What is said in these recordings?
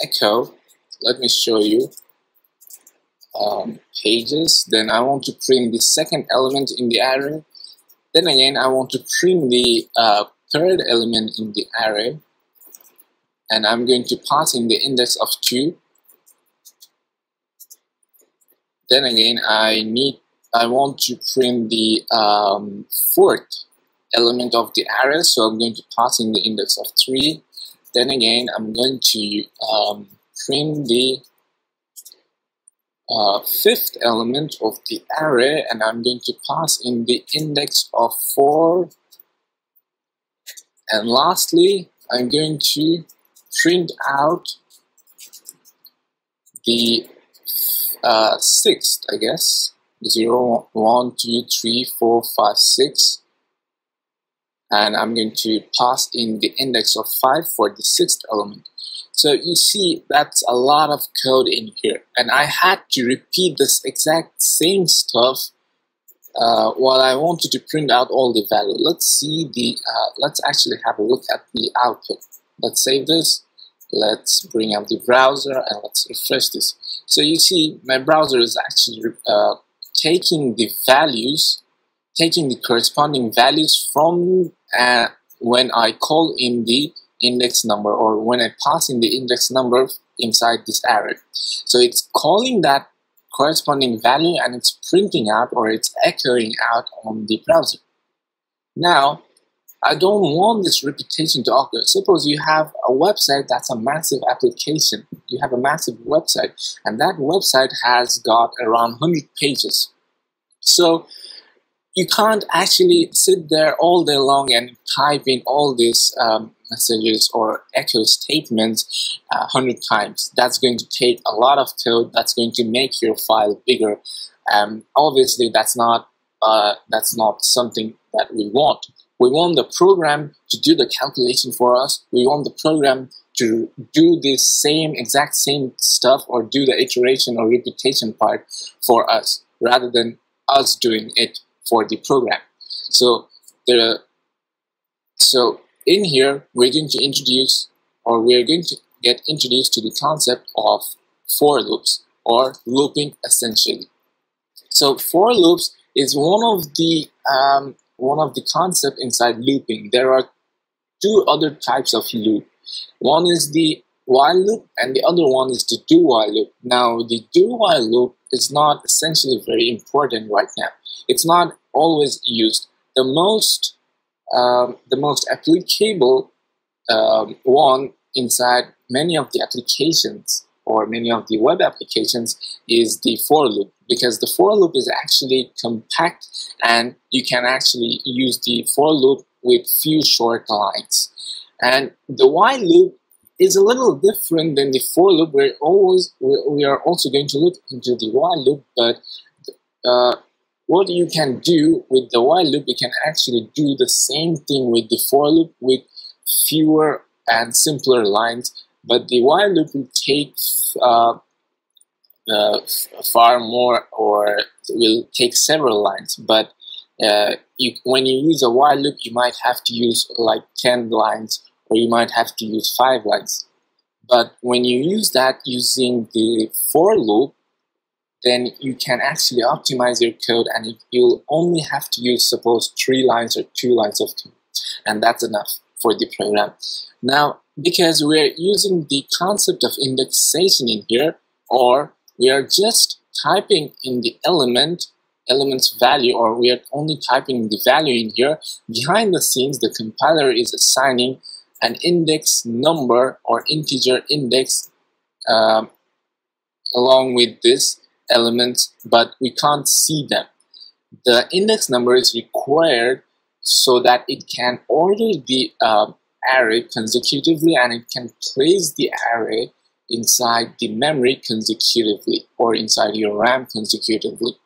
echo. Let me show you pages. Then I want to print the second element in the array. Then again, I want to print the third element in the array, and I'm going to pass in the index of 2. Then again, I want to print the fourth element of the array, so I'm going to pass in the index of 3. Then again, I'm going to print the fifth element of the array, and I'm going to pass in the index of 4. And lastly, I'm going to print out the sixth, I guess, 0, 1, 2, 3, 4, 5, 6, and I'm going to pass in the index of 5 for the sixth element. So you see, that's a lot of code in here, and I had to repeat this exact same stuff while I wanted to print out all the value. Let's actually have a look at the output. Let's save this. Let's bring up the browser and let's refresh this. So you see, my browser is actually taking the corresponding values from when I call in the index number, or when I pass in the index number inside this array. So it's calling that corresponding value and it's printing out, or it's echoing out on the browser. Now, I don't want this repetition to occur. Suppose you have a website that's a massive application. You have a massive website, and that website has got around 100 pages. So you can't actually sit there all day long and type in all these messages or echo statements 100 times. That's going to take a lot of code. That's going to make your file bigger. Obviously, that's not something that we want. We want the program to do the calculation for us. We want the program to do this exact same stuff, or do the iteration or repetition part for us, rather than us doing it for the program. So in here, we're going to introduce, or we're going to get introduced to the concept of for loops, or looping essentially. So for loops is one of the concepts inside looping. There are two other types of loop. One is the while loop, and the other one is the do while loop. Now, the do while loop is not essentially very important right now. It's not always used. The most applicable one inside many of the applications, or many of the web applications, is the for loop, because the for loop is actually compact, and you can actually use the for loop with few short lines. And the while loop is a little different than the for loop. We are also going to look into the while loop, but what you can do with the while loop, you can actually do the same thing with the for loop with fewer and simpler lines. But the while loop will take far more, or will take several lines. But when you use a while loop, you might have to use like 10 lines, or you might have to use 5 lines. But when you use that using the for loop, then you can actually optimize your code, and you'll only have to use, suppose, 3 lines or 2 lines of code, and that's enough for the program. Now, because we're using the concept of indexation in here, or we are just typing in the element's value, or we are only typing the value in here, behind the scenes the compiler is assigning an index number or integer index along with this elements, but we can't see them. The index number is required so that it can order the array consecutively, and it can place the array inside the memory consecutively, or inside your RAM consecutively.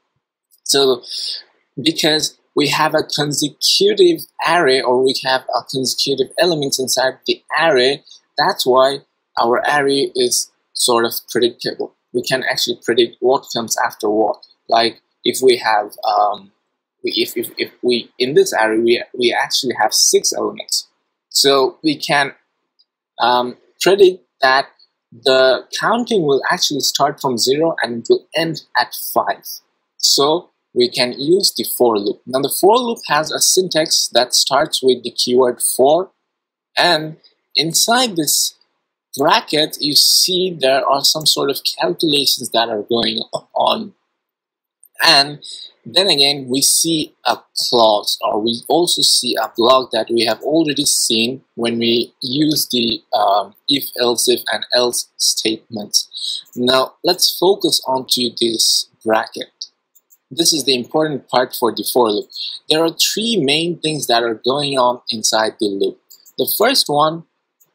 So because we have a consecutive array, or we have a consecutive elements inside the array, that's why our array is sort of predictable. We can actually predict what comes after what. Like if we have if we in this array we actually have 6 elements, so we can predict that the counting will actually start from 0 and it will end at 5. So we can use the for loop. Now the for loop has a syntax that starts with the keyword for, and inside this bracket you see there are some sort of calculations that are going on. And then again we see a clause, or we also see a block that we have already seen when we use the if, else if and else statements. Now let's focus onto this bracket. This is the important part for the for loop. There are three main things that are going on inside the loop. The first one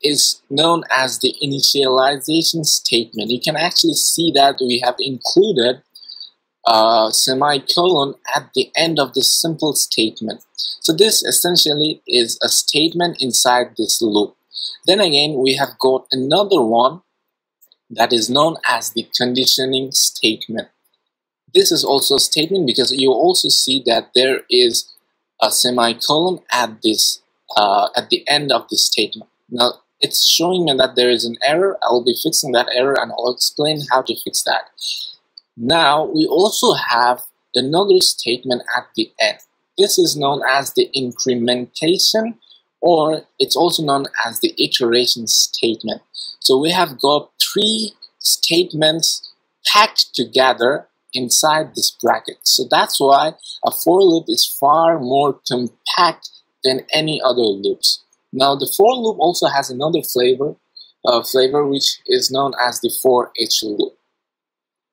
is known as the initialization statement. You can actually see that we have included a semicolon at the end of this simple statement. So this essentially is a statement inside this loop. Then again, we have got another one that is known as the conditioning statement. This is also a statement because you also see that there is a semicolon at this at the end of the statement. Now it's showing me that there is an error. I'll be fixing that error and I'll explain how to fix that. Now we also have another statement at the end. This is known as the incrementation, or it's also known as the iteration statement. So we have got three statements packed together inside this bracket. So that's why a for loop is far more compact than any other loops. Now the for loop also has another flavor which is known as the for each loop.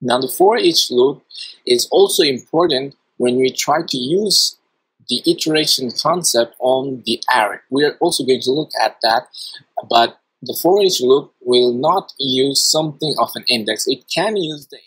Now the for each loop is also important when we try to use the iteration concept on the array. We are also going to look at that, but the for each loop will not use something of an index. It can use the